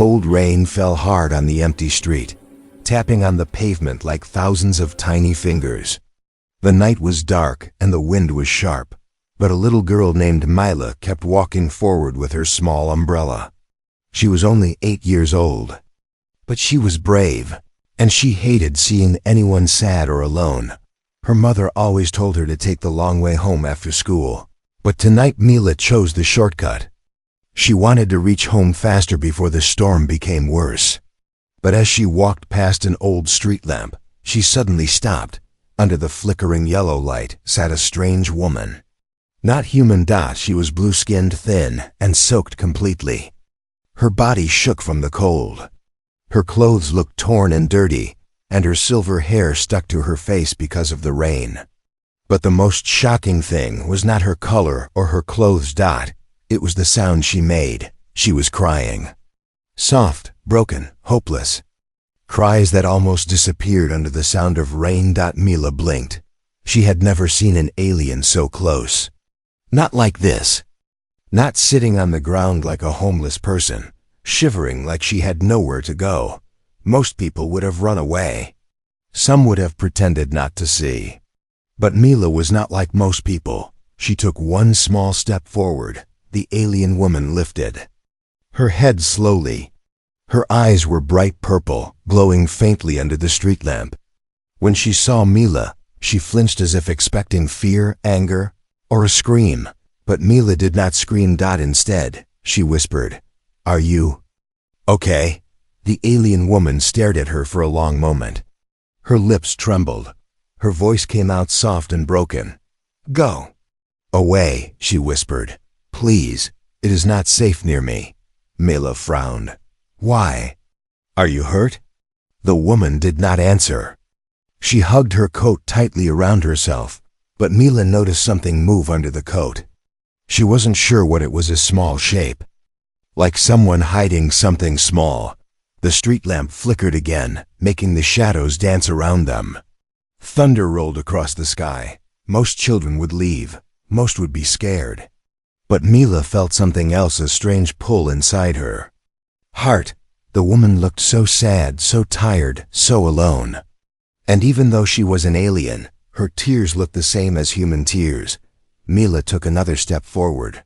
Cold rain fell hard on the empty street, tapping on the pavement like thousands of tiny fingers. The night was dark and the wind was sharp, but a little girl named Mila kept walking forward with her small umbrella. She was only 8 years old, but she was brave, and she hated seeing anyone sad or alone. Her mother always told her to take the long way home after school, but tonight Mila chose the shortcut. She wanted to reach home faster before the storm became worse. But as she walked past an old street lamp, she suddenly stopped. Under the flickering yellow light sat a strange woman. Not human. She was blue-skinned, thin, and soaked completely. Her body shook from the cold. Her clothes looked torn and dirty, and her silver hair stuck to her face because of the rain. But the most shocking thing was not her color or her clothes. It was the sound she made. She was crying. Soft, broken, hopeless. Cries that almost disappeared under the sound of rain. Mila blinked. She had never seen an alien so close. Not like this. Not sitting on the ground like a homeless person, shivering like she had nowhere to go. Most people would have run away. Some would have pretended not to see. But Mila was not like most people. She took one small step forward. The alien woman lifted her head slowly. Her eyes were bright purple, glowing faintly under the street lamp. When she saw Mila, she flinched as if expecting fear, anger, or a scream. But Mila did not scream. Instead, she whispered, "Are you okay?" The alien woman stared at her for a long moment. Her lips trembled. Her voice came out soft and broken. "Go away," she whispered. "Please, it is not safe near me." Mila frowned. "Why? Are you hurt?" The woman did not answer. She hugged her coat tightly around herself, but Mila noticed something move under the coat. She wasn't sure what it was. A small shape. Like someone hiding something small. The street lamp flickered again, making the shadows dance around them. Thunder rolled across the sky. Most children would leave. Most would be scared. But Mila felt something else, a strange pull inside her heart. The woman looked so sad, so tired, so alone. And even though she was an alien, her tears looked the same as human tears. Mila took another step forward.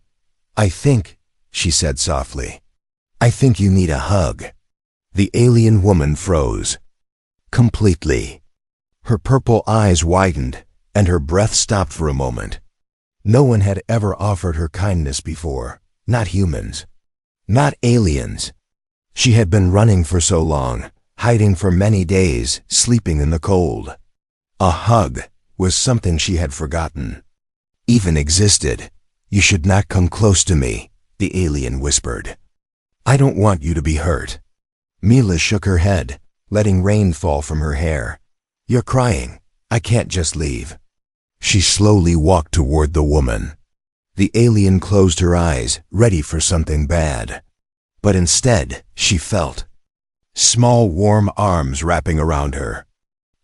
"I think," she said softly, "I think you need a hug." The alien woman froze. Completely. Her purple eyes widened, and her breath stopped for a moment. No one had ever offered her kindness before. Not humans. Not aliens. She had been running for so long, hiding for many days, sleeping in the cold. A hug was something she had forgotten even existed. "You should not come close to me," the alien whispered. "I don't want you to be hurt." Mila shook her head, letting rain fall from her hair. "You're crying. I can't just leave." She slowly walked toward the woman. The alien closed her eyes, ready for something bad. But instead, she felt small, warm arms wrapping around her.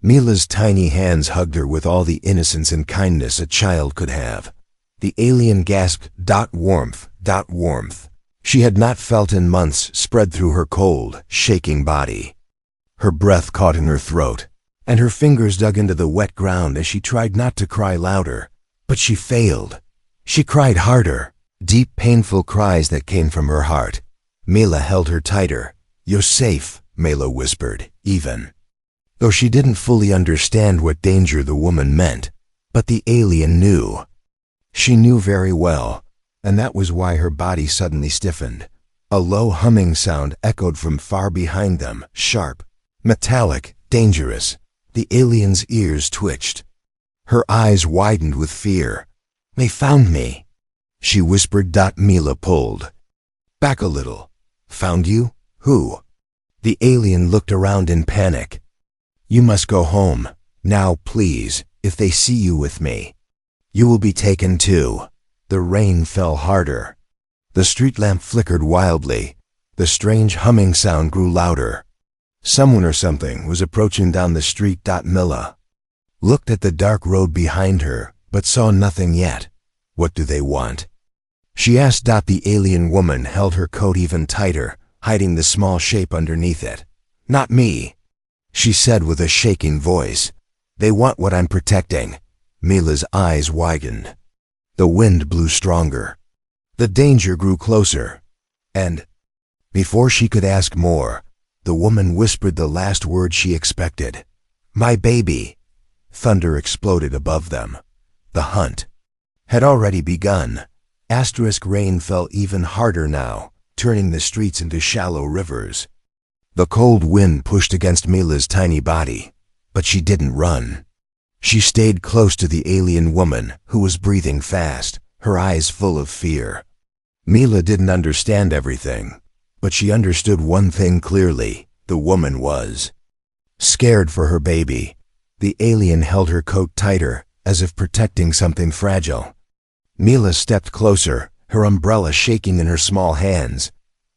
Mila's tiny hands hugged her with all the innocence and kindness a child could have. The alien gasped, "Warmth, warmth." She had not felt in months spread through her cold, shaking body. Her breath caught in her throat, and her fingers dug into the wet ground as she tried not to cry louder. But she failed. She cried harder, deep, painful cries that came from her heart. Mila held her tighter. "You're safe," Mila whispered, even though she didn't fully understand what danger the woman meant. But the alien knew. She knew very well, and that was why her body suddenly stiffened. A low humming sound echoed from far behind them, sharp, metallic, dangerous. The alien's ears twitched. Her eyes widened with fear. "They found me," she whispered. Mila pulled back a little. "Found you? Who?" The alien looked around in panic. "You must go home. Now, please. If they see you with me, you will be taken too." The rain fell harder. The street lamp flickered wildly. The strange humming sound grew louder. Someone or something was approaching down the street. Mila looked at the dark road behind her, but saw nothing yet. "What do they want?" she asked. The alien woman held her coat even tighter, hiding the small shape underneath it. "Not me," she said with a shaking voice. "They want what I'm protecting." Mila's eyes widened. The wind blew stronger. The danger grew closer. And before she could ask more, the woman whispered the last word she expected. "My baby." Thunder exploded above them. The hunt had already begun. Rain fell even harder now, turning the streets into shallow rivers. The cold wind pushed against Mila's tiny body, but she didn't run. She stayed close to the alien woman, who was breathing fast, her eyes full of fear. Mila didn't understand everything, but she understood one thing clearly: the woman was scared for her baby. The alien held her coat tighter, as if protecting something fragile. Mila stepped closer, her umbrella shaking in her small hands.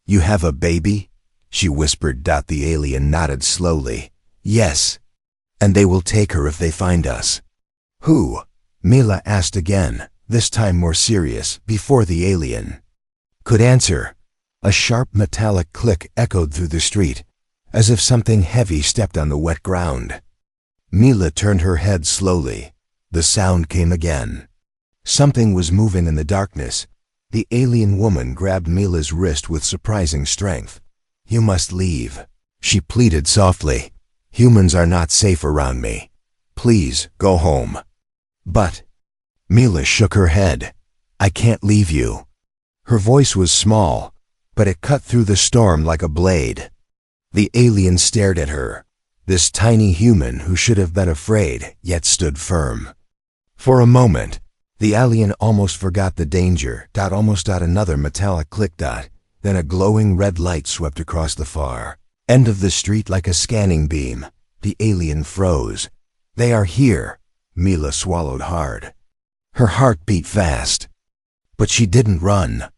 "You have a baby?" she whispered. The alien nodded slowly. "Yes. And they will take her if they find us." "Who?" Mila asked again, this time more serious, before the alien could answer. A sharp metallic click echoed through the street, as if something heavy stepped on the wet ground. Mila turned her head slowly. The sound came again. Something was moving in the darkness. The alien woman grabbed Mila's wrist with surprising strength. "You must leave," she pleaded softly. "Humans are not safe around me. Please, go home." "But..." Mila shook her head. "I can't leave you." Her voice was small, but it cut through the storm like a blade. The alien stared at her, this tiny human who should have been afraid, yet stood firm. For a moment, the alien almost forgot the danger. Almost another metallic click. Then a glowing red light swept across the far end of the street like a scanning beam. The alien froze. "They are here." Mila swallowed hard. Her heart beat fast. But she didn't run.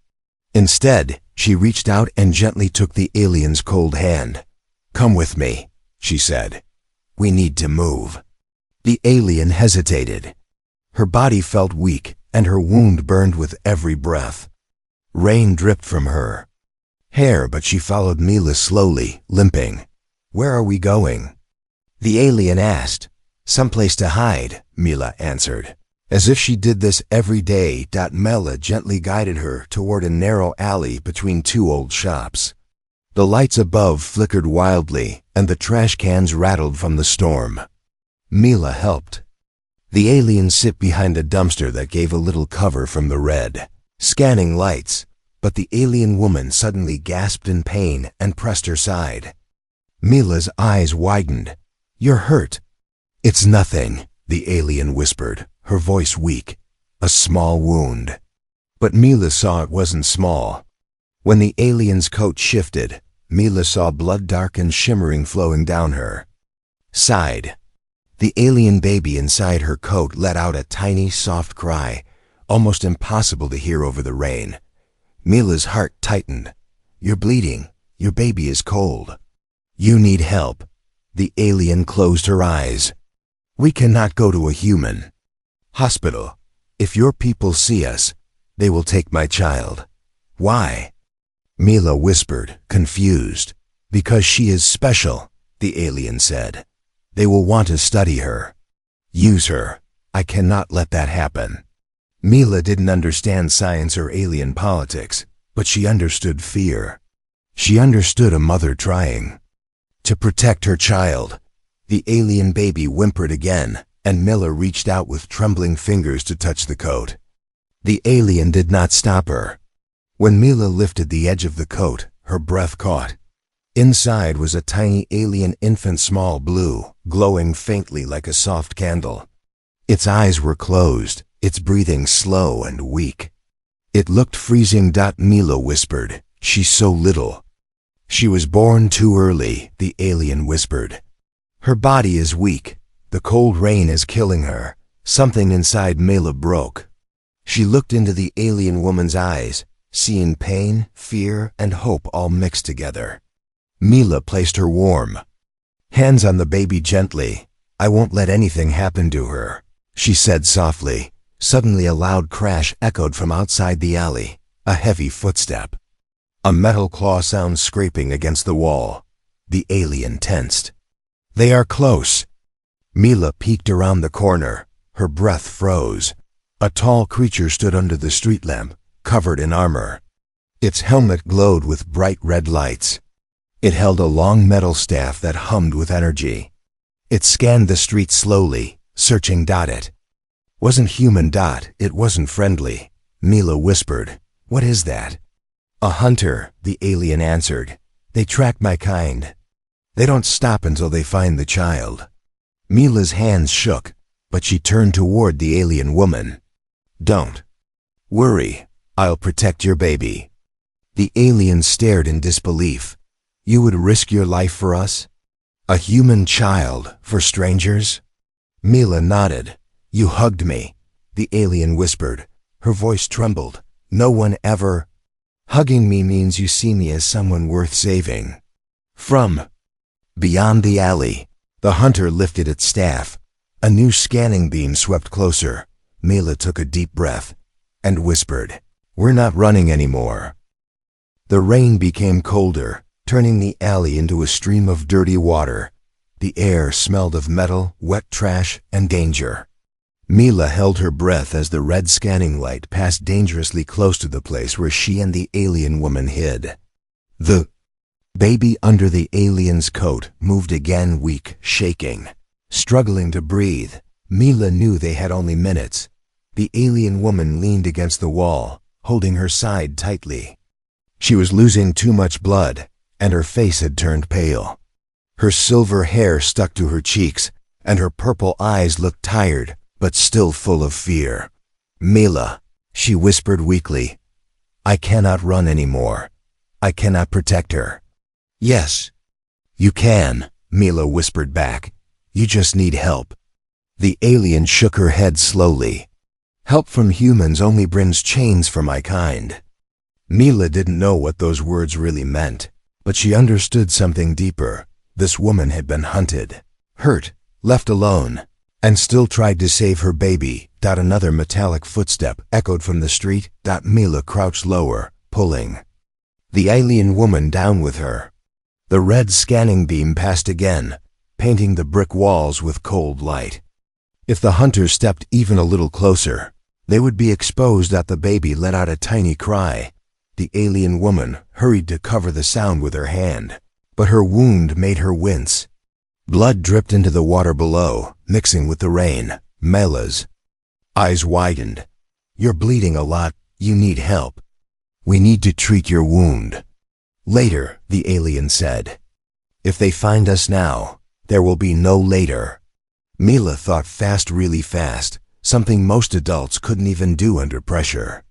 Instead, she reached out and gently took the alien's cold hand. "Come with me," she said. "We need to move." The alien hesitated. Her body felt weak, and her wound burned with every breath. Rain dripped from her hair, but she followed Mila slowly, limping. "Where are we going?" the alien asked. "Someplace to hide," Mila answered. As if she did this every day, Mila gently guided her toward a narrow alley between two old shops. The lights above flickered wildly, and the trash cans rattled from the storm. Mila helped the alien sit behind a dumpster that gave a little cover from the red, scanning lights, but the alien woman suddenly gasped in pain and pressed her side. Mila's eyes widened. "You're hurt." "It's nothing," the alien whispered, her voice weak. "A small wound." But Mila saw it wasn't small. When the alien's coat shifted, Mila saw blood dark and shimmering flowing down her side. The alien baby inside her coat let out a tiny, soft cry, almost impossible to hear over the rain. Mila's heart tightened. "You're bleeding. Your baby is cold. You need help." The alien closed her eyes. "We cannot go to a human hospital. If your people see us, they will take my child." "Why?" Mila whispered, confused. "Because she is special," the alien said. "They will want to study her. Use her. I cannot let that happen." Mila didn't understand science or alien politics, but she understood fear. She understood a mother trying to protect her child. The alien baby whimpered again, and Mila reached out with trembling fingers to touch the coat. The alien did not stop her. When Mila lifted the edge of the coat, her breath caught. Inside was a tiny alien infant, small blue, glowing faintly like a soft candle. Its eyes were closed, its breathing slow and weak. "It looked freezing." Mila whispered. "She's so little." "She was born too early," the alien whispered. "Her body is weak. The cold rain is killing her." Something inside Mila broke. She looked into the alien woman's eyes, seeing pain, fear, and hope all mixed together. Mila placed her warm hands on the baby gently. "I won't let anything happen to her," she said softly. Suddenly a loud crash echoed from outside the alley, a heavy footstep. A metal claw sound scraping against the wall. The alien tensed. They are close. Mila peeked around the corner. Her breath froze. A tall creature stood under the street lamp, covered in armor. Its helmet glowed with bright red lights. It held a long metal staff that hummed with energy. It scanned the street slowly, searching it. Wasn't human. It wasn't friendly. Mila whispered, "What is that?" "A hunter," the alien answered. "They track my kind. They don't stop until they find the child." Mila's hands shook, but she turned toward the alien woman. "Don't worry. I'll protect your baby." The alien stared in disbelief. "You would risk your life for us? A human child for strangers?" Mila nodded. "You hugged me," the alien whispered. Her voice trembled. "No one ever—" "Hugging me means you see me as someone worth saving." From beyond the alley, the hunter lifted its staff. A new scanning beam swept closer. Mila took a deep breath and whispered, "We're not running anymore." The rain became colder, turning the alley into a stream of dirty water. The air smelled of metal, wet trash, and danger. Mila held her breath as the red scanning light passed dangerously close to the place where she and the alien woman hid. The baby under the alien's coat moved again, weak, shaking, struggling to breathe. Mila knew they had only minutes. The alien woman leaned against the wall, holding her side tightly. She was losing too much blood, and her face had turned pale. Her silver hair stuck to her cheeks, and her purple eyes looked tired, but still full of fear. "Mila," she whispered weakly, "I cannot run anymore. I cannot protect her." "Yes, you can," Mila whispered back. "You just need help." The alien shook her head slowly. "Help from humans only brings chains for my kind." Mila didn't know what those words really meant, but she understood something deeper. This woman had been hunted, hurt, left alone, and still tried to save her baby. Another metallic footstep echoed from the street. Mila crouched lower, pulling the alien woman down with her. The red scanning beam passed again, painting the brick walls with cold light. If the hunter stepped even a little closer, they would be exposed. The baby let out a tiny cry. The alien woman hurried to cover the sound with her hand, but her wound made her wince. Blood dripped into the water below, mixing with the rain. Mila's eyes widened. "You're bleeding a lot. You need help. We need to treat your wound." "Later," the alien said. "If they find us now, there will be no later." Mila thought fast, really fast, something most adults couldn't even do under pressure.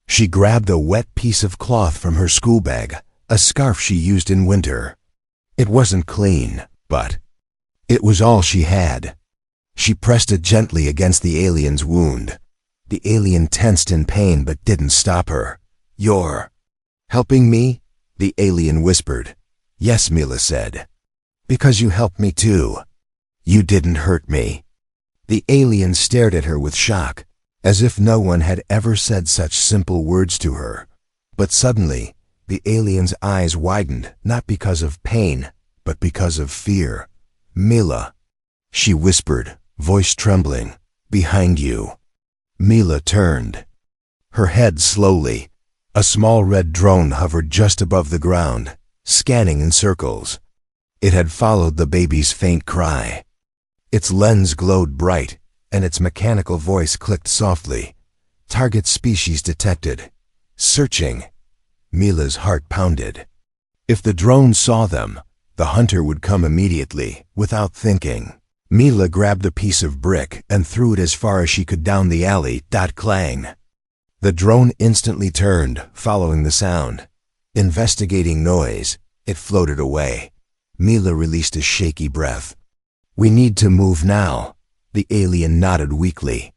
She grabbed a wet piece of cloth from her school bag, a scarf she used in winter. It wasn't clean, but it was all she had. She pressed it gently against the alien's wound. The alien tensed in pain but didn't stop her. "You're helping me?" the alien whispered. "Yes," Mila said. "Because you helped me too. You didn't hurt me." The alien stared at her with shock, as if no one had ever said such simple words to her. But suddenly, the alien's eyes widened, not because of pain, but because of fear. "Mila," she whispered, voice trembling, "behind you." Mila turned her head slowly. A small red drone hovered just above the ground, scanning in circles. It had followed the baby's faint cry. Its lens glowed bright, and its mechanical voice clicked softly. "Target species detected. Searching." Mila's heart pounded. If the drone saw them, the hunter would come immediately, without thinking. Mila grabbed a piece of brick and threw it as far as she could down the alley. Clang. The drone instantly turned, following the sound. Investigating noise, it floated away. Mila released a shaky breath. "We need to move now." The alien nodded weakly.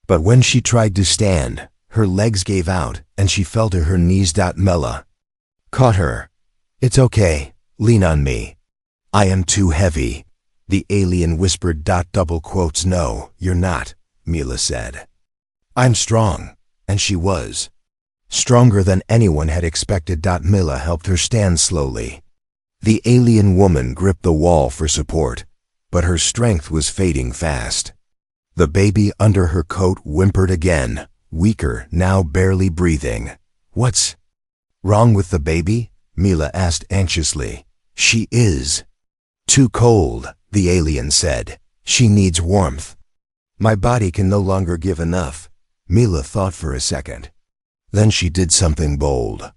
But when she tried to stand, her legs gave out and she fell to her knees. Mila caught her. "It's okay. Lean on me." "I am too heavy," the alien whispered. Double quotes. "No, you're not," Mila said. "I'm strong." And she was. Stronger than anyone had expected. Mila helped her stand slowly. The alien woman gripped the wall for support, but her strength was fading fast. The baby under her coat whimpered again, weaker, now barely breathing. "What's wrong with the baby?" Mila asked anxiously. "She is too cold," the alien said. "She needs warmth." "My body can no longer give enough." Mila thought for a second. Then she did something bold.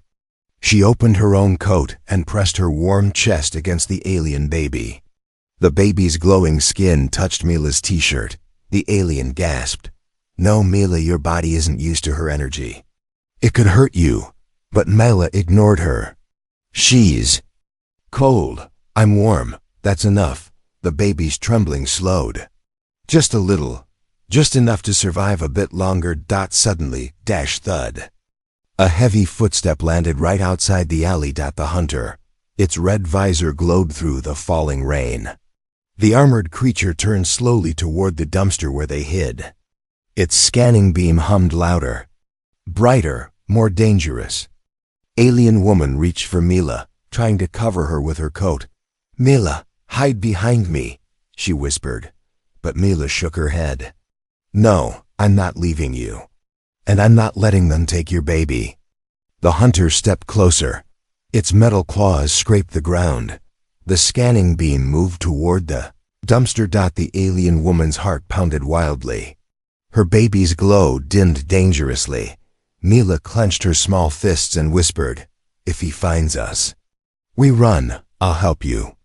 She opened her own coat and pressed her warm chest against the alien baby. The baby's glowing skin touched Mila's t-shirt. The alien gasped. "No, Mila, your body isn't used to her energy. It could hurt you." But Mila ignored her. "She's cold. I'm warm. That's enough." The baby's trembling slowed. "Just a little. Just enough to survive a bit longer." Suddenly, thud. A heavy footstep landed right outside the alley. The hunter. Its red visor glowed through the falling rain. The armored creature turned slowly toward the dumpster where they hid. Its scanning beam hummed louder. Brighter, more dangerous. Alien woman reached for Mila, trying to cover her with her coat. "Mila, hide behind me," she whispered. But Mila shook her head. "No, I'm not leaving you. And I'm not letting them take your baby." The hunter stepped closer. Its metal claws scraped the ground. The scanning beam moved toward the dumpster. The alien woman's heart pounded wildly. Her baby's glow dimmed dangerously. Mila clenched her small fists and whispered, "If he finds us, we run. I'll help you."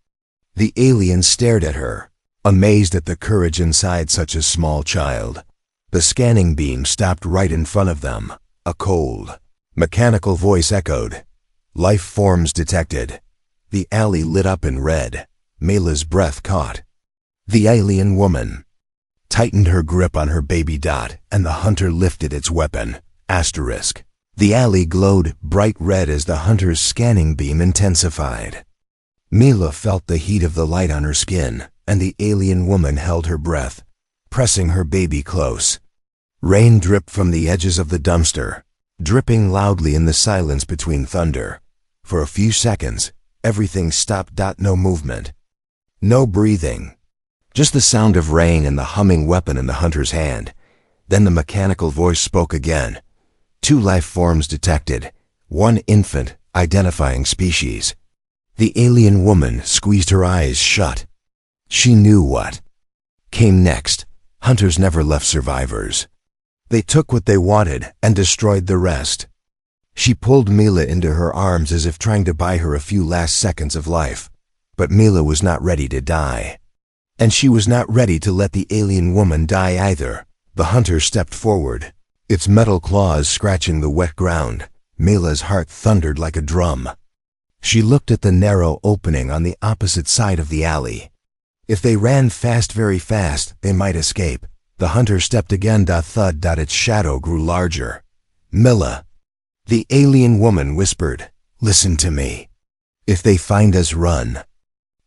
The alien stared at her, amazed at the courage inside such a small child. The scanning beam stopped right in front of them. A cold, mechanical voice echoed. "Life forms detected." The alley lit up in red. Mila's breath caught. The alien woman tightened her grip on her baby. And the hunter lifted its weapon. The alley glowed bright red as the hunter's scanning beam intensified. Mila felt the heat of the light on her skin, and the alien woman held her breath, pressing her baby close. Rain dripped from the edges of the dumpster, dripping loudly in the silence between thunder. For a few seconds, everything stopped. No movement. No breathing. Just the sound of rain and the humming weapon in the hunter's hand. Then the mechanical voice spoke again. "2 life forms detected. 1 infant, identifying species." The alien woman squeezed her eyes shut. She knew what came next. Hunters never left survivors. They took what they wanted and destroyed the rest. She pulled Mila into her arms as if trying to buy her a few last seconds of life. But Mila was not ready to die. And she was not ready to let the alien woman die either. The hunter stepped forward, its metal claws scratching the wet ground. Mila's heart thundered like a drum. She looked at the narrow opening on the opposite side of the alley. If they ran fast, very fast, they might escape. The hunter stepped again. Thud. Its shadow grew larger. "Mila," the alien woman whispered, "listen to me. If they find us, run.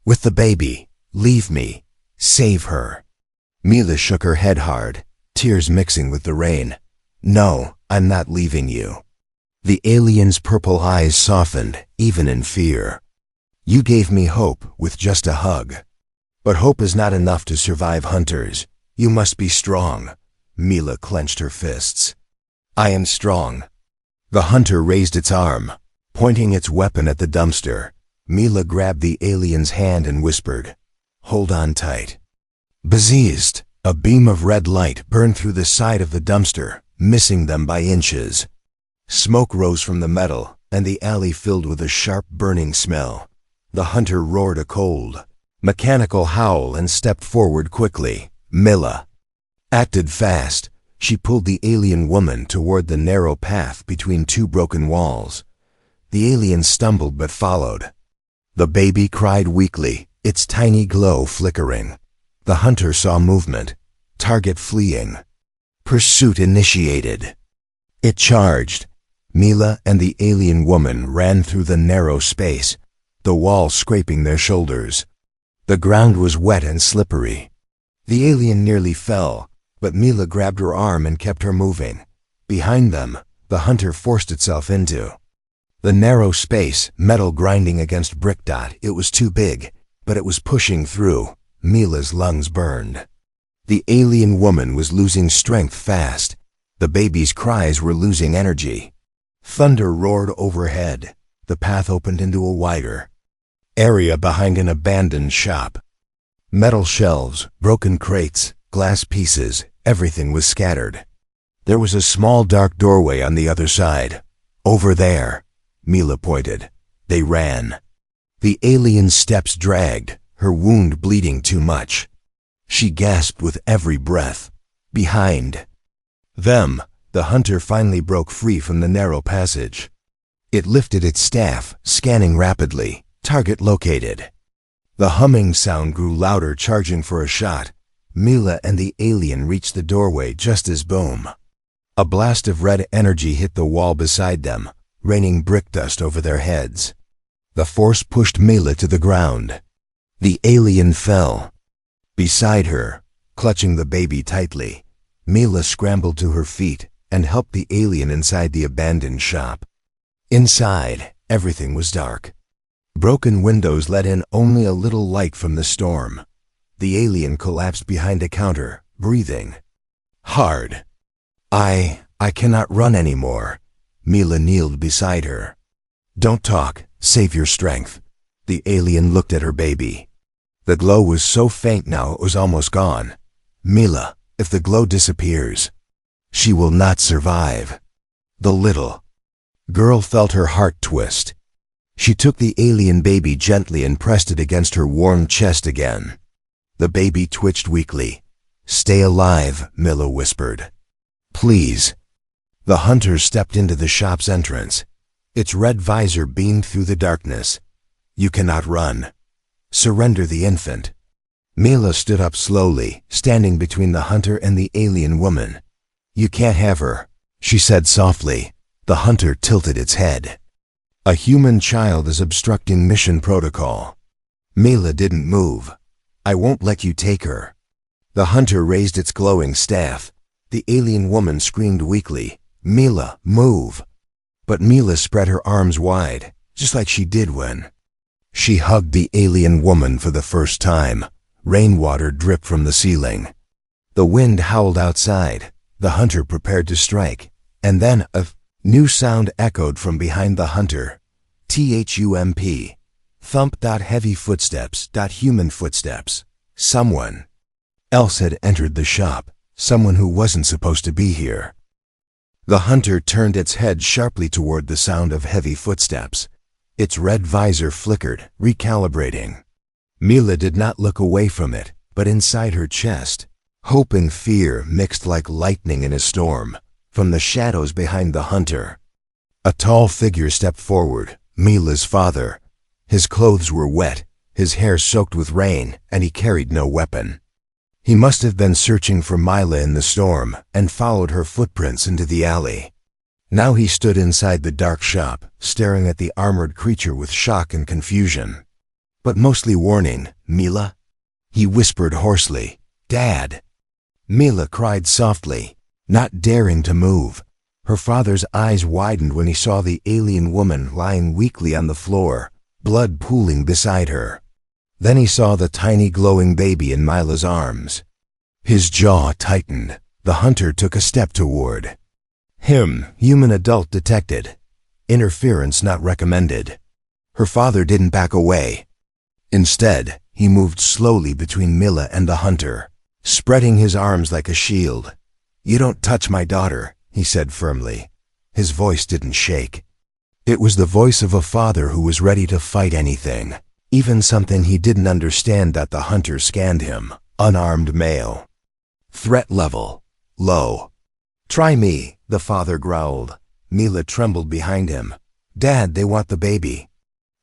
With the baby, leave me. Save her." Mila shook her head hard, tears mixing with the rain. "No, I'm not leaving you." The alien's purple eyes softened, even in fear. "You gave me hope with just a hug. But hope is not enough to survive hunters. You must be strong." Mila clenched her fists. "I am strong." The hunter raised its arm, pointing its weapon at the dumpster. Mila grabbed the alien's hand and whispered, "Hold on tight." Bezizt, a beam of red light burned through the side of the dumpster, missing them by inches. Smoke rose from the metal, and the alley filled with a sharp burning smell. The hunter roared a cold, mechanical howl and stepped forward quickly. Mila acted fast. She pulled the alien woman toward the narrow path between 2 broken walls. The alien stumbled but followed. The baby cried weakly, its tiny glow flickering. The hunter saw movement, target fleeing. Pursuit initiated. It charged. Mila and the alien woman ran through the narrow space, the wall scraping their shoulders. The ground was wet and slippery. The alien nearly fell, but Mila grabbed her arm and kept her moving. Behind them, the hunter forced itself into. The narrow space, metal grinding against brick dot, it was too big, but it was pushing through. Mila's lungs burned. The alien woman was losing strength fast. The baby's cries were losing energy. Thunder roared overhead. The path opened into a wider area behind an abandoned shop. Metal shelves, broken crates, glass pieces, everything was scattered. There was a small dark doorway on the other side. Over there, Mila pointed. They ran. The alien's steps dragged, her wound bleeding too much. She gasped with every breath. Behind them, the hunter finally broke free from the narrow passage. It lifted its staff, scanning rapidly. Target located. The humming sound grew louder, charging for a shot. Mila and the alien reached the doorway just as boom. A blast of red energy hit the wall beside them, raining brick dust over their heads. The force pushed Mila to the ground. The alien fell. Beside her, clutching the baby tightly, Mila scrambled to her feet and helped the alien inside the abandoned shop. Inside, everything was dark. Broken windows let in only a little light from the storm. The alien collapsed behind a counter, breathing hard. I cannot run anymore. Mila kneeled beside her. Don't talk, save your strength. The alien looked at her baby. The glow was so faint now it was almost gone. Mila, if the glow disappears, she will not survive. The little girl felt her heart twist. She took the alien baby gently and pressed it against her warm chest again. The baby twitched weakly. Stay alive, Mila whispered. Please. The hunter stepped into the shop's entrance. Its red visor beamed through the darkness. You cannot run. Surrender the infant. Mila stood up slowly, standing between the hunter and the alien woman. You can't have her, she said softly. The hunter tilted its head. A human child is obstructing mission protocol. Mila didn't move. I won't let you take her. The hunter raised its glowing staff. The alien woman screamed weakly, Mila, move. But Mila spread her arms wide, just like she did when she hugged the alien woman for the first time. Rainwater dripped from the ceiling. The wind howled outside. The hunter prepared to strike. And then a new sound echoed from behind the hunter. Thump. Thump. Heavy footsteps. Human footsteps. Someone else had entered the shop. Someone who wasn't supposed to be here. The hunter turned its head sharply toward the sound of heavy footsteps. Its red visor flickered, recalibrating. Mila did not look away from it, but inside her chest, hope and fear mixed like lightning in a storm. From the shadows behind the hunter, a tall figure stepped forward, Mila's father. His clothes were wet, his hair soaked with rain, and he carried no weapon. He must have been searching for Mila in the storm and followed her footprints into the alley. Now he stood inside the dark shop, staring at the armored creature with shock and confusion. But mostly warning. Mila? He whispered hoarsely. Dad! Mila cried softly, not daring to move. Her father's eyes widened when he saw the alien woman lying weakly on the floor, blood pooling beside her. Then he saw the tiny glowing baby in Mila's arms. His jaw tightened. The hunter took a step toward him. Human adult detected. Interference not recommended. Her father didn't back away. Instead, he moved slowly between Mila and the hunter, spreading his arms like a shield. You don't touch my daughter, he said firmly. His voice didn't shake. It was the voice of a father who was ready to fight anything, even something he didn't understand. That the hunter scanned him. Unarmed male. Threat level low. Try me, the father growled. Mila trembled behind him. Dad, they want the baby.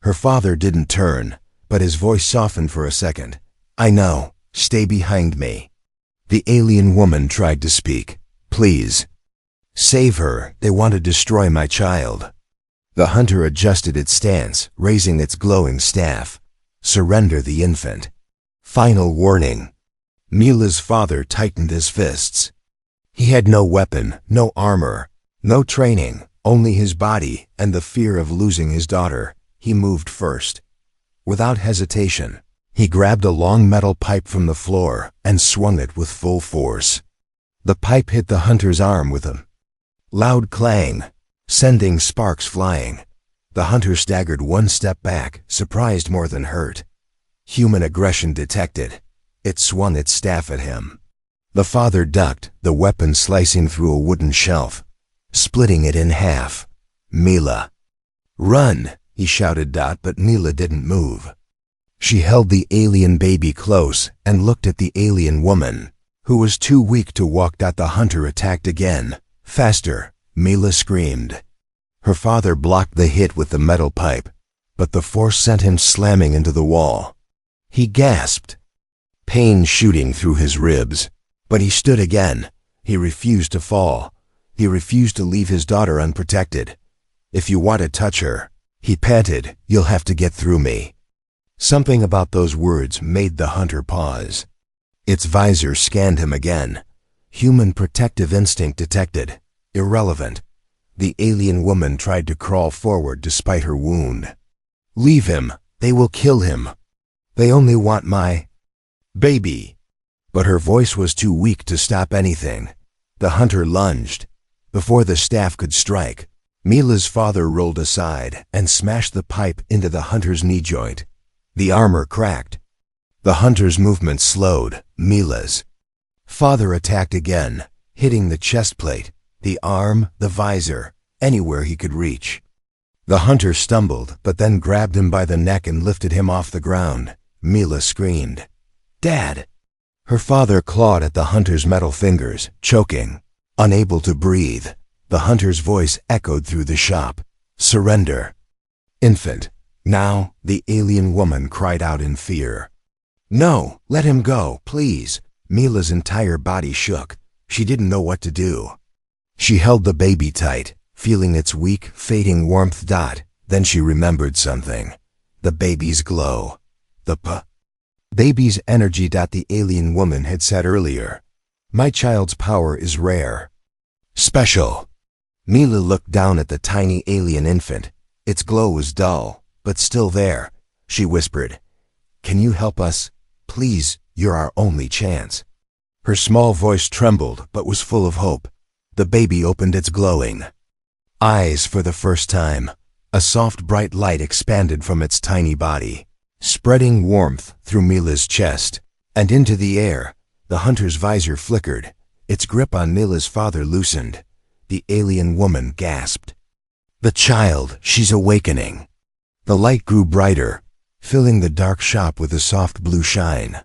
Her father didn't turn, but his voice softened for a second. I know. Stay behind me. The alien woman tried to speak. Please. Save her. They want to destroy my child. The hunter adjusted its stance, raising its glowing staff. Surrender the infant. Final warning. Mila's father tightened his fists. He had no weapon, no armor, No training, only his body and the fear of losing his daughter. He moved first. Without hesitation, he grabbed a long metal pipe from the floor and swung it with full force. The pipe hit the hunter's arm with a loud clang, sending sparks flying. The hunter staggered one step back, surprised more than hurt. Human aggression detected. It swung its staff at him. The father ducked, the weapon slicing through a wooden shelf, splitting it in half. "Mila, run!" he shouted, but Mila didn't move. She held the alien baby close and looked at the alien woman, who was too weak to walk. The hunter attacked again. "Faster!" Mila screamed. Her father blocked the hit with the metal pipe, but the force sent him slamming into the wall. He gasped, pain shooting through his ribs. But he stood again. He refused to fall. He refused to leave his daughter unprotected. "If you want to touch her," he panted, "you'll have to get through me." Something about those words made the hunter pause. Its visor scanned him again. Human protective instinct detected. Irrelevant. The alien woman tried to crawl forward despite her wound. "Leave him. They will kill him. They only want my baby." But her voice was too weak to stop anything. The hunter lunged. Before the staff could strike, Mila's father rolled aside and smashed the pipe into the hunter's knee joint. The armor cracked. The hunter's movement slowed. Mila's father attacked again, hitting the chest plate, the arm, the visor, anywhere he could reach. The hunter stumbled, but then grabbed him by the neck and lifted him off the ground. Mila screamed, "Dad!" Her father clawed at the hunter's metal fingers, choking. Unable to breathe, the hunter's voice echoed through the shop. "Surrender." "Infant." Now, the alien woman cried out in fear. "No, let him go, please." Mila's entire body shook. She didn't know what to do. She held the baby tight, feeling its weak, fading warmth. Then she remembered something. The baby's glow. The baby's energy. The alien woman had said earlier, "My child's power is rare. Special." Mila looked down at the tiny alien infant. Its glow was dull, but still there. She whispered, "Can you help us? Please, you're our only chance." Her small voice trembled, but was full of hope. The baby opened its glowing eyes for the first time. A soft, bright light expanded from its tiny body, spreading warmth through Mila's chest and into the air. The hunter's visor flickered. Its grip on Mila's father loosened. The alien woman gasped. "The child, she's awakening." The light grew brighter, filling the dark shop with a soft blue shine.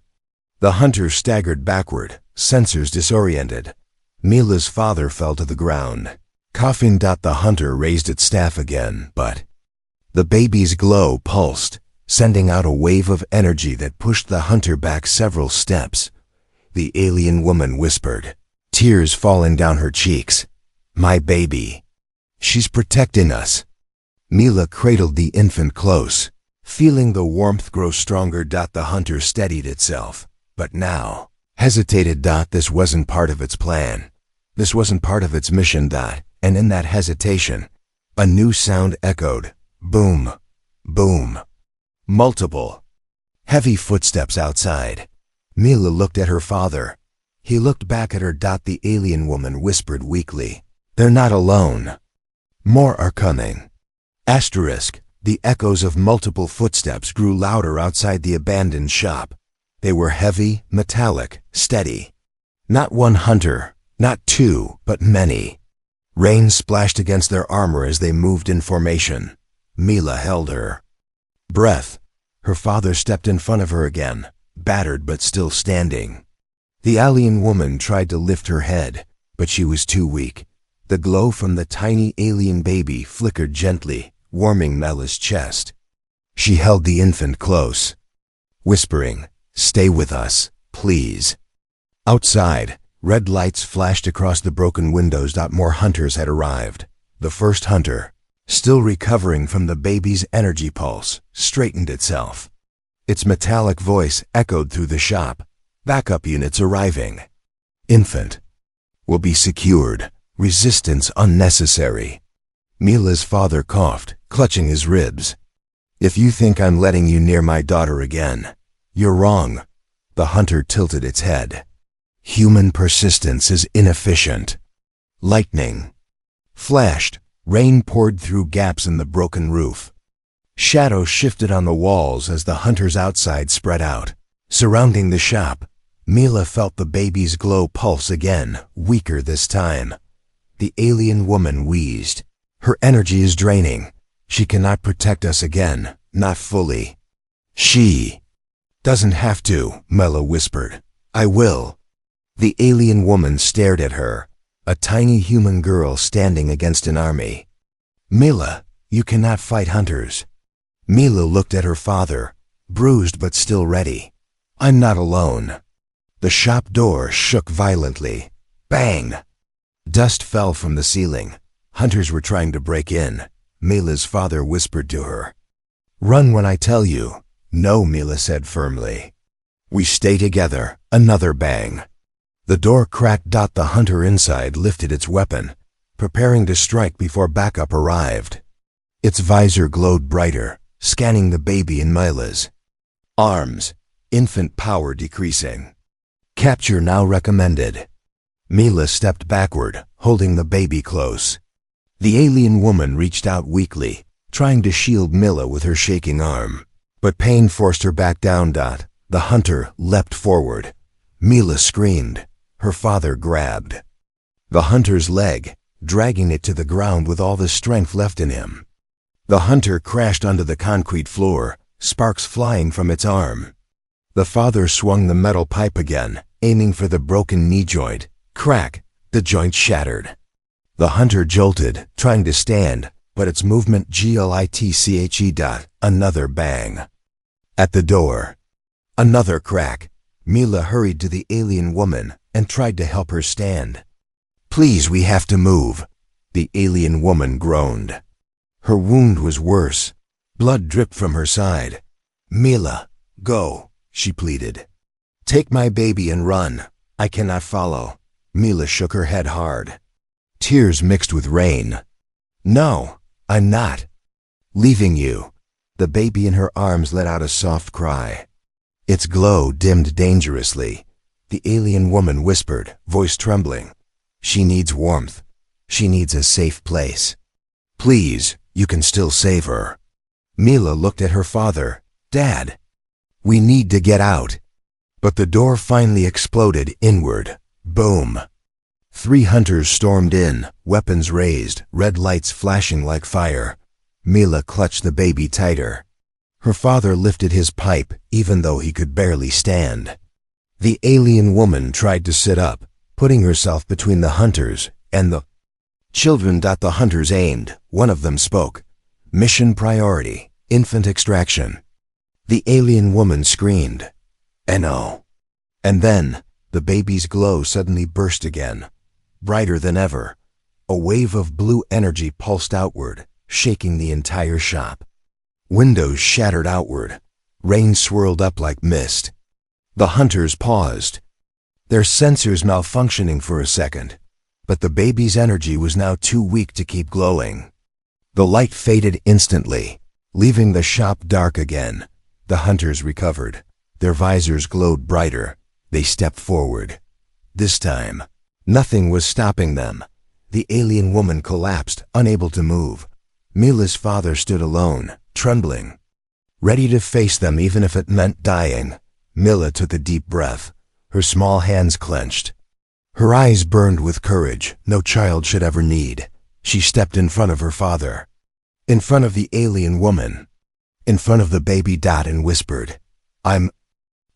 The hunter staggered backward, sensors disoriented. Mila's father fell to the ground, coughing. The hunter raised its staff again, but the baby's glow pulsed, sending out a wave of energy that pushed the hunter back several steps. The alien woman whispered, tears falling down her cheeks, "My baby. She's protecting us." Mila cradled the infant close, feeling the warmth grow stronger. The hunter steadied itself, but now hesitated. This wasn't part of its plan. This wasn't part of its mission. And in that hesitation, a new sound echoed. Boom, boom. Multiple heavy footsteps outside. Mila looked at her father. He looked back at her. The alien woman whispered weakly, "They're not alone. More are coming." The echoes of multiple footsteps grew louder outside the abandoned shop. They were heavy, metallic, steady. Not one hunter, not two, but many. Rain splashed against their armor as they moved in formation. Mila held her breath. Her father stepped in front of her again, battered but still standing. The alien woman tried to lift her head, but she was too weak. The glow from the tiny alien baby flickered gently, warming Mila's chest. She held the infant close, whispering, "Stay with us, please." Outside, red lights flashed across the broken windows. More hunters had arrived. The first hunter, still recovering from the baby's energy pulse, straightened itself. Its metallic voice echoed through the shop. "Backup units arriving. Infant will be secured. Resistance unnecessary. Mila's father coughed, clutching his ribs. If you think I'm letting you near my daughter again, you're wrong. The hunter tilted its head. Human persistence is inefficient. Lightning flashed. Rain poured through gaps in the broken roof. Shadows shifted on the walls as the hunter's outside spread out. Surrounding the shop, Mila felt the baby's glow pulse again, weaker this time. The alien woman wheezed. Her energy is draining. She cannot protect us again, not fully. She doesn't have to, Mila whispered. I will. The alien woman stared at her, a tiny human girl standing against an army. Mila, you cannot fight hunters. Mila looked at her father, bruised but still ready. I'm not alone. The shop door shook violently. Bang! Dust fell from the ceiling. Hunters were trying to break in. Mila's father whispered to her. Run when I tell you. No, Mila said firmly. We stay together. Another bang. The door cracked. The hunter inside lifted its weapon, preparing to strike before backup arrived. Its visor glowed brighter, scanning the baby in Mila's arms, infant power decreasing. Capture now recommended. Mila stepped backward, holding the baby close. The alien woman reached out weakly, trying to shield Mila with her shaking arm. But pain forced her back down. The hunter leapt forward. Mila screamed. Her father grabbed the hunter's leg, dragging it to the ground with all the strength left in him. The hunter crashed onto the concrete floor, sparks flying from its arm. The father swung the metal pipe again, aiming for the broken knee joint. Crack! The joint shattered. The hunter jolted, trying to stand, but its movement glitche. Another bang. At the door. Another crack. Mila hurried to the alien woman and tried to help her stand. Please, we have to move. The alien woman groaned. Her wound was worse. Blood dripped from her side. Mila, go, she pleaded. Take my baby and run. I cannot follow. Mila shook her head hard. Tears mixed with rain. No, I'm not leaving you. The baby in her arms let out a soft cry. Its glow dimmed dangerously. The alien woman whispered, voice trembling. She needs warmth. She needs a safe place. Please, you can still save her. Mila looked at her father. Dad, we need to get out. But the door finally exploded inward. Boom. 3 hunters stormed in, weapons raised, red lights flashing like fire. Mila clutched the baby tighter. Her father lifted his pipe, even though he could barely stand. The alien woman tried to sit up, putting herself between the hunters and the children. The hunters aimed. One of them spoke. Mission priority, infant extraction. The alien woman screamed. No. And then, the baby's glow suddenly burst again, brighter than ever. A wave of blue energy pulsed outward, shaking the entire shop. Windows shattered outward. Rain swirled up like mist. The hunters paused, their sensors malfunctioning for a second, but the baby's energy was now too weak to keep glowing. The light faded instantly, leaving the shop dark again. The hunters recovered. Their visors glowed brighter. They stepped forward. This time, nothing was stopping them. The alien woman collapsed, unable to move. Mila's father stood alone, trembling, ready to face them even if it meant dying. Mila took a deep breath. Her small hands clenched. Her eyes burned with courage no child should ever need. She stepped in front of her father, in front of the alien woman, in front of the baby and whispered, I'm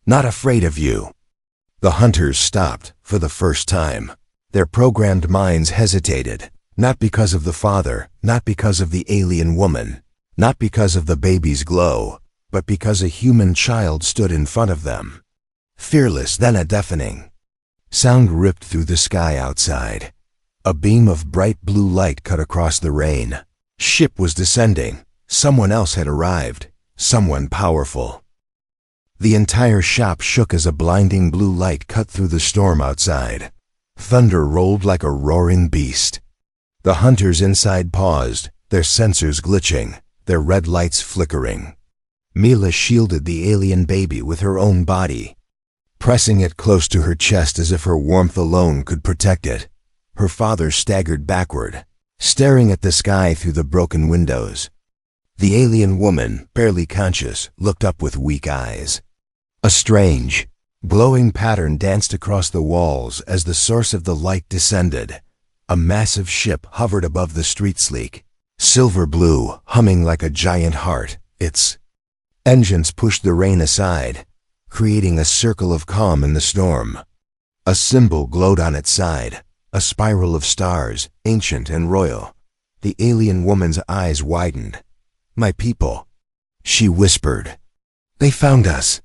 not afraid of you. The hunters stopped for the first time. Their programmed minds hesitated, not because of the father, not because of the alien woman, not because of the baby's glow, but because a human child stood in front of them. Fearless, then a deafening sound ripped through the sky outside. A beam of bright blue light cut across the rain. Ship was descending. Someone else had arrived. Someone powerful. The entire shop shook as a blinding blue light cut through the storm outside. Thunder rolled like a roaring beast. The hunters inside paused, their sensors glitching, their red lights flickering. Mila shielded the alien baby with her own body, pressing it close to her chest as if her warmth alone could protect it. Her father staggered backward, staring at the sky through the broken windows. The alien woman, barely conscious, looked up with weak eyes. A strange, glowing pattern danced across the walls as the source of the light descended. A massive ship hovered above the street, sleek, silver blue, humming like a giant heart. Its engines pushed the rain aside, creating a circle of calm in the storm. A symbol glowed on its side, a spiral of stars, ancient and royal. The alien woman's eyes widened. "My people," she whispered. "They found us."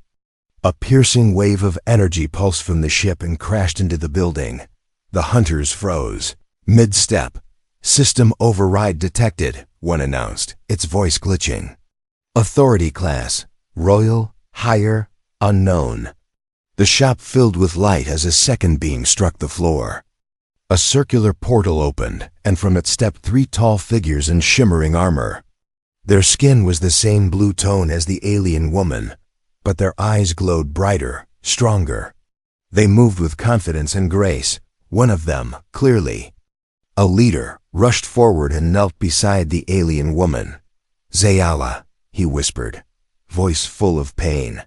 A piercing wave of energy pulsed from the ship and crashed into the building. The hunters froze. Mid-step. "System override detected," one announced, its voice glitching. "Authority class. Royal, higher, unknown." The shop filled with light as a second beam struck the floor. A circular portal opened, and from it stepped three tall figures in shimmering armor. Their skin was the same blue tone as the alien woman, but their eyes glowed brighter, stronger. They moved with confidence and grace, one of them, clearly a leader, rushed forward and knelt beside the alien woman. "Zayala," he whispered, voice full of pain.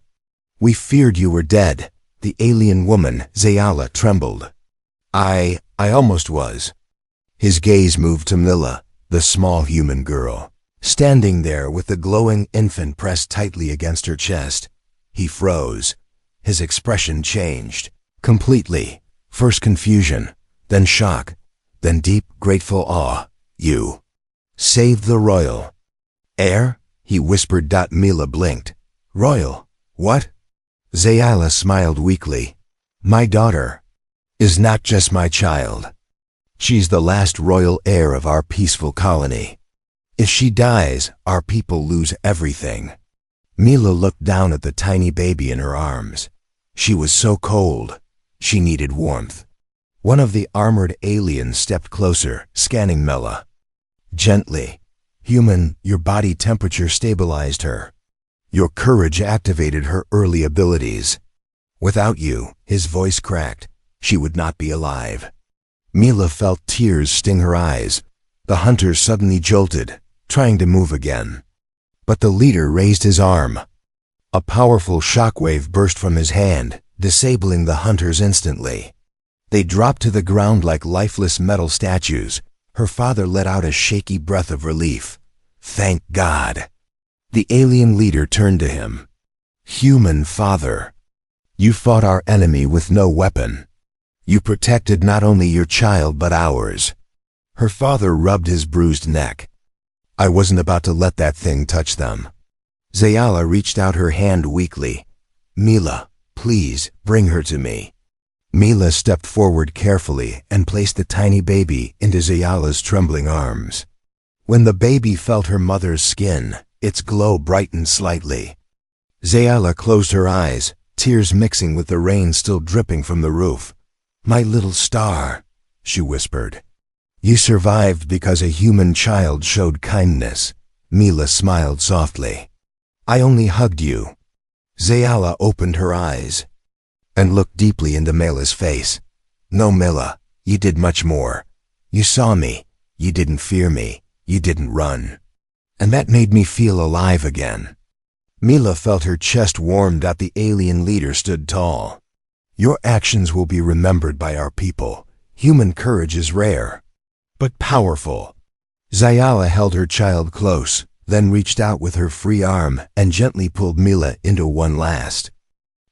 "We feared you were dead." The alien woman, Zayala, trembled. I almost was." His gaze moved to Mila, the small human girl, standing there with the glowing infant pressed tightly against her chest. He froze. His expression changed. Completely. First confusion, then shock, then deep, grateful awe. "You saved the royal heir?" he whispered. Mila blinked. "Royal? What?" Zayala smiled weakly. "My daughter is not just my child. She's the last royal heir of our peaceful colony. If she dies, our people lose everything." Mila looked down at the tiny baby in her arms. She was so cold. She needed warmth. One of the armored aliens stepped closer, scanning Mila. Gently. "Human, your body temperature stabilized her. Your courage activated her early abilities. Without you," his voice cracked, "she would not be alive." Mila felt tears sting her eyes. The hunters suddenly jolted, trying to move again. But the leader raised his arm. A powerful shockwave burst from his hand, disabling the hunters instantly. They dropped to the ground like lifeless metal statues. Her father let out a shaky breath of relief. "Thank God." The alien leader turned to him. "Human father, you fought our enemy with no weapon. You protected not only your child but ours." Her father rubbed his bruised neck. "I wasn't about to let that thing touch them." Zayala reached out her hand weakly. "Mila, please, bring her to me." Mila stepped forward carefully and placed the tiny baby into Zayala's trembling arms. When the baby felt her mother's skin, its glow brightened slightly. Zayala closed her eyes, tears mixing with the rain still dripping from the roof. "My little star," she whispered. "You survived because a human child showed kindness." Mila smiled softly. "I only hugged you." Zayala opened her eyes and looked deeply into Mila's face. "No, Mila, you did much more. You saw me. You didn't fear me. You didn't run. And that made me feel alive again." Mila felt her chest warm. The alien leader stood tall. "Your actions will be remembered by our people. Human courage is rare, but powerful." Zayala held her child close, then reached out with her free arm and gently pulled Mila into one last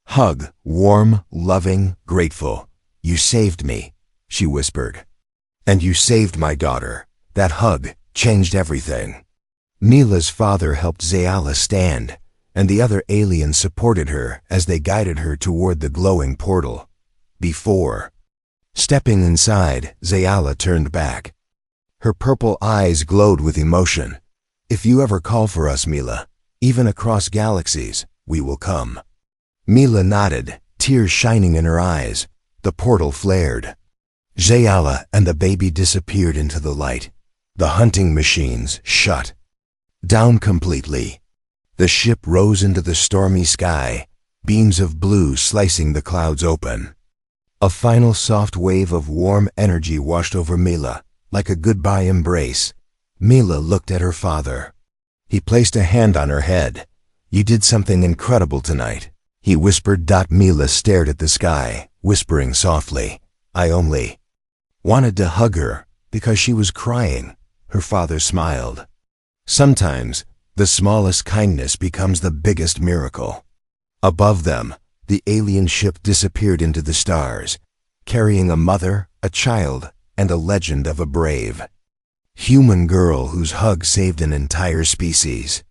hug, warm, loving, grateful. "You saved me," she whispered. "And you saved my daughter." That hug changed everything. Mila's father helped Zayala stand, and the other aliens supported her as they guided her toward the glowing portal. Before stepping inside, Zayala turned back. Her purple eyes glowed with emotion. "If you ever call for us, Mila, even across galaxies, we will come." Mila nodded, tears shining in her eyes. The portal flared. Zayala and the baby disappeared into the light. The hunting machines shut down completely. The ship rose into the stormy sky, beams of blue slicing the clouds open. A final soft wave of warm energy washed over Mila, like a goodbye embrace. Mila looked at her father. He placed a hand on her head. "You did something incredible tonight," he whispered. Mila stared at the sky, whispering softly, "I only wanted to hug her because she was crying." Her father smiled. Sometimes, the smallest kindness becomes the biggest miracle. Above them, the alien ship disappeared into the stars, carrying a mother, a child, and a legend of a brave human girl whose hug saved an entire species.